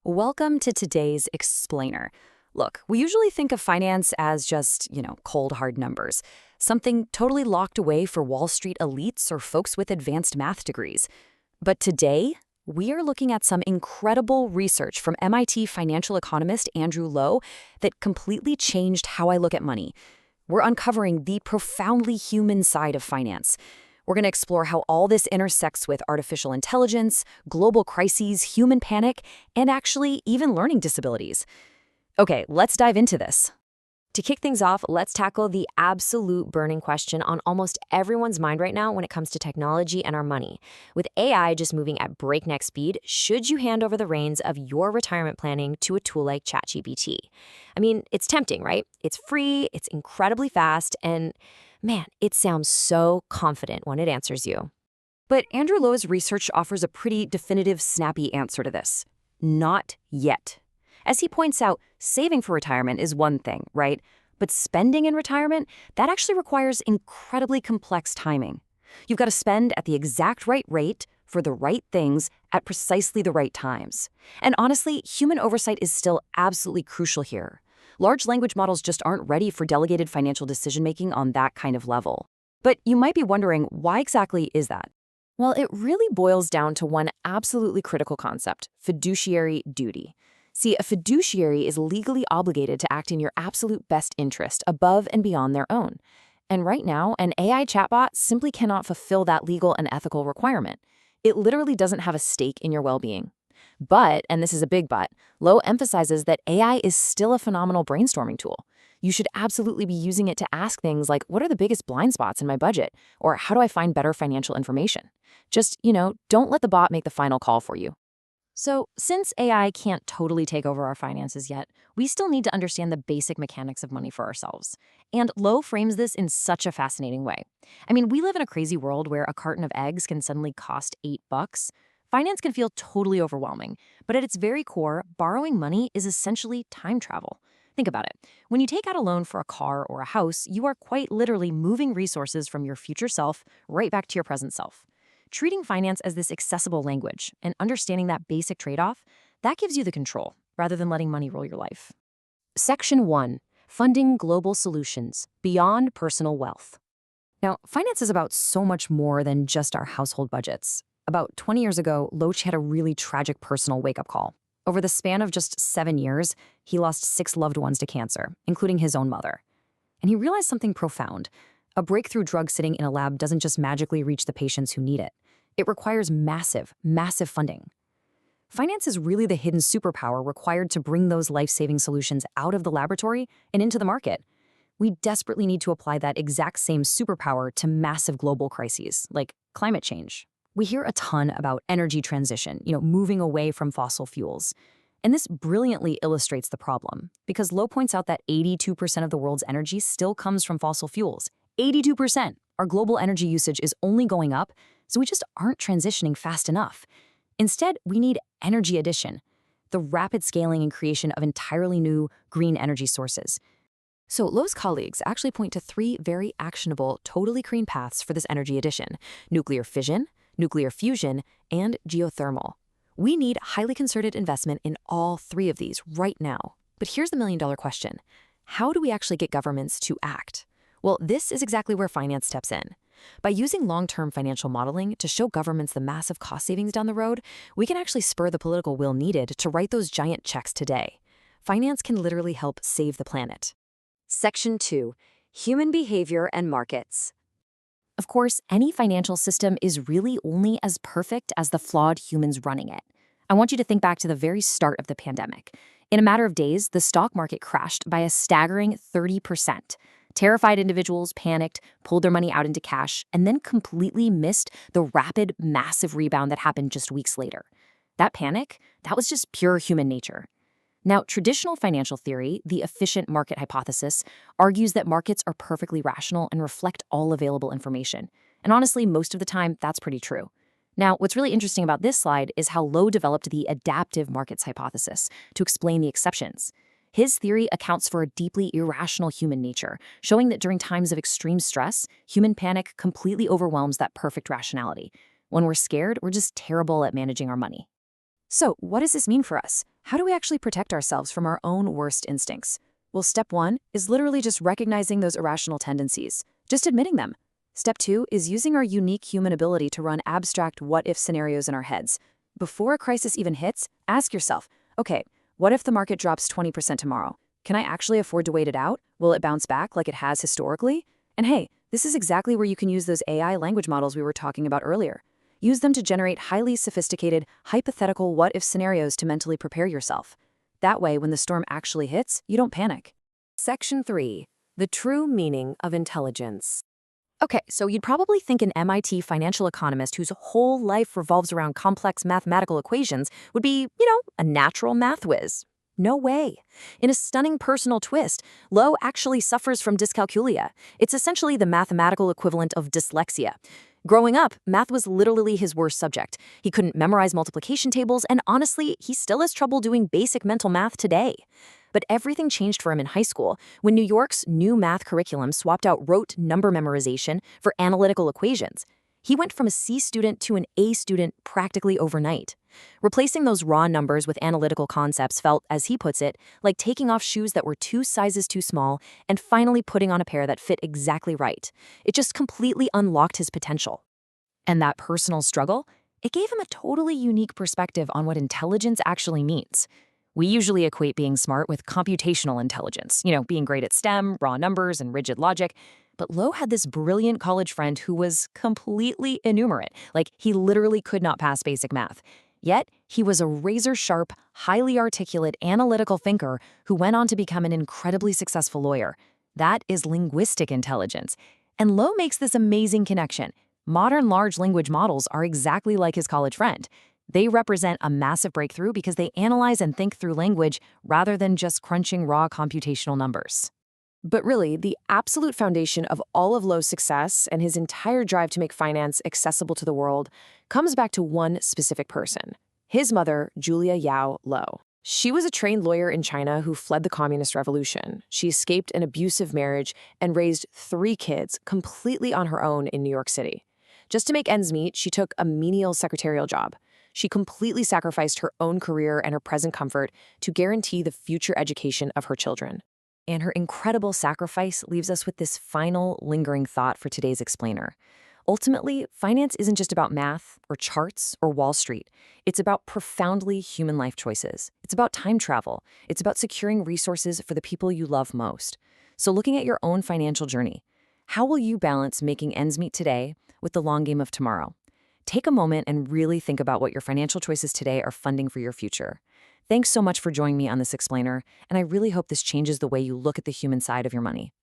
Welcome to today's Explainer. Look, we usually think of finance as just, cold hard numbers, something totally locked away for Wall Street elites or folks with advanced math degrees. But today, we are looking at some incredible research from MIT financial economist Andrew Lo that completely changed how I look at money. We're uncovering the profoundly human side of finance. We're going to explore how all this intersects with artificial intelligence, global crises, human panic, and actually even learning disabilities. Okay, let's dive into this. To kick things off, let's tackle the absolute burning question on almost everyone's mind right now when it comes to technology and our money. With AI just moving at breakneck speed, should you hand over the reins of your retirement planning to a tool like ChatGPT? I mean, it's tempting, right? It's free, it's incredibly fast, and man, it sounds so confident when it answers you. But Andrew Lo's research offers a pretty definitive, snappy answer to this. Not yet. As he points out, saving for retirement is one thing, right? But spending in retirement, that actually requires incredibly complex timing. You've got to spend at the exact right rate for the right things at precisely the right times. And honestly, human oversight is still absolutely crucial here. Large language models just aren't ready for delegated financial decision-making on that kind of level. But you might be wondering, why exactly is that? Well, it really boils down to one absolutely critical concept: fiduciary duty. See, a fiduciary is legally obligated to act in your absolute best interest above and beyond their own. And right now, an AI chatbot simply cannot fulfill that legal and ethical requirement. It literally doesn't have a stake in your well-being. But, and this is a big but, Lo emphasizes that AI is still a phenomenal brainstorming tool. You should absolutely be using it to ask things like, what are the biggest blind spots in my budget? Or how do I find better financial information? Just, don't let the bot make the final call for you. So, since AI can't totally take over our finances yet, we still need to understand the basic mechanics of money for ourselves. And Lo frames this in such a fascinating way. I mean, we live in a crazy world where a carton of eggs can suddenly cost $8. Finance can feel totally overwhelming, but at its very core, borrowing money is essentially time travel. Think about it. When you take out a loan for a car or a house, you are quite literally moving resources from your future self right back to your present self. Treating finance as this accessible language and understanding that basic trade-off, that gives you the control, rather than letting money rule your life. Section 1. Funding global solutions beyond personal wealth. Now, finance is about so much more than just our household budgets. About 20 years ago, Loach had a really tragic personal wake-up call. Over the span of just 7 years, he lost 6 loved ones to cancer, including his own mother. And he realized something profound. A breakthrough drug sitting in a lab doesn't just magically reach the patients who need it. It requires massive, massive funding. Finance is really the hidden superpower required to bring those life-saving solutions out of the laboratory and into the market. We desperately need to apply that exact same superpower to massive global crises, like climate change. We hear a ton about energy transition, moving away from fossil fuels. And this brilliantly illustrates the problem, because Lo points out that 82% of the world's energy still comes from fossil fuels. 82%! Our global energy usage is only going up, so we just aren't transitioning fast enough. Instead, we need energy addition, the rapid scaling and creation of entirely new green energy sources. So Lo's colleagues actually point to 3 very actionable, totally green paths for this energy addition: nuclear fission, nuclear fusion, and geothermal. We need highly concerted investment in all 3 of these right now. But here's the million-dollar question. How do we actually get governments to act? Well, this is exactly where finance steps in. By using long-term financial modeling to show governments the massive cost savings down the road, we can actually spur the political will needed to write those giant checks today. Finance can literally help save the planet. Section 2. Human behavior and markets. Of course, any financial system is really only as perfect as the flawed humans running it. I want you to think back to the very start of the pandemic. In a matter of days, the stock market crashed by a staggering 30%. Terrified individuals panicked, pulled their money out into cash, and then completely missed the rapid, massive rebound that happened just weeks later. That panic, that was just pure human nature. Now, traditional financial theory, the efficient market hypothesis, argues that markets are perfectly rational and reflect all available information. And honestly, most of the time, that's pretty true. Now, what's really interesting about this slide is how Lo developed the adaptive markets hypothesis to explain the exceptions. His theory accounts for a deeply irrational human nature, showing that during times of extreme stress, human panic completely overwhelms that perfect rationality. When we're scared, we're just terrible at managing our money. So, what does this mean for us? How do we actually protect ourselves from our own worst instincts? Well, step 1 is literally just recognizing those irrational tendencies, just admitting them. Step 2 is using our unique human ability to run abstract what-if scenarios in our heads. Before a crisis even hits, ask yourself, okay, what if the market drops 20% tomorrow? Can I actually afford to wait it out? Will it bounce back like it has historically? And hey, this is exactly where you can use those AI language models we were talking about earlier. Use them to generate highly sophisticated, hypothetical what-if scenarios to mentally prepare yourself. That way, when the storm actually hits, you don't panic. Section 3. The true meaning of intelligence. Okay, so you'd probably think an MIT financial economist whose whole life revolves around complex mathematical equations would be, a natural math whiz. No way. In a stunning personal twist, Lowe actually suffers from dyscalculia. It's essentially the mathematical equivalent of dyslexia. Growing up, math was literally his worst subject. He couldn't memorize multiplication tables, and honestly, he still has trouble doing basic mental math today. But everything changed for him in high school when New York's new math curriculum swapped out rote number memorization for analytical equations. He went from a C student to an A student practically overnight. Replacing those raw numbers with analytical concepts felt, as he puts it, like taking off shoes that were 2 sizes too small and finally putting on a pair that fit exactly right. It just completely unlocked his potential. And that personal struggle? It gave him a totally unique perspective on what intelligence actually means. We usually equate being smart with computational intelligence, being great at STEM, raw numbers, and rigid logic. But Lowe had this brilliant college friend who was completely innumerate, like he literally could not pass basic math. Yet, he was a razor-sharp, highly articulate, analytical thinker who went on to become an incredibly successful lawyer. That is linguistic intelligence. And Lowe makes this amazing connection. Modern large language models are exactly like his college friend. They represent a massive breakthrough because they analyze and think through language rather than just crunching raw computational numbers. But really, the absolute foundation of all of Lowe's success and his entire drive to make finance accessible to the world comes back to one specific person, his mother, Julia Yao Lowe. She was a trained lawyer in China who fled the Communist Revolution. She escaped an abusive marriage and raised 3 kids completely on her own in New York City. Just to make ends meet, she took a menial secretarial job. She completely sacrificed her own career and her present comfort to guarantee the future education of her children. And her incredible sacrifice leaves us with this final, lingering thought for today's explainer. Ultimately, finance isn't just about math or charts or Wall Street. It's about profoundly human life choices. It's about time travel. It's about securing resources for the people you love most. So looking at your own financial journey, how will you balance making ends meet today with the long game of tomorrow? Take a moment and really think about what your financial choices today are funding for your future. Thanks so much for joining me on this explainer, and I really hope this changes the way you look at the human side of your money.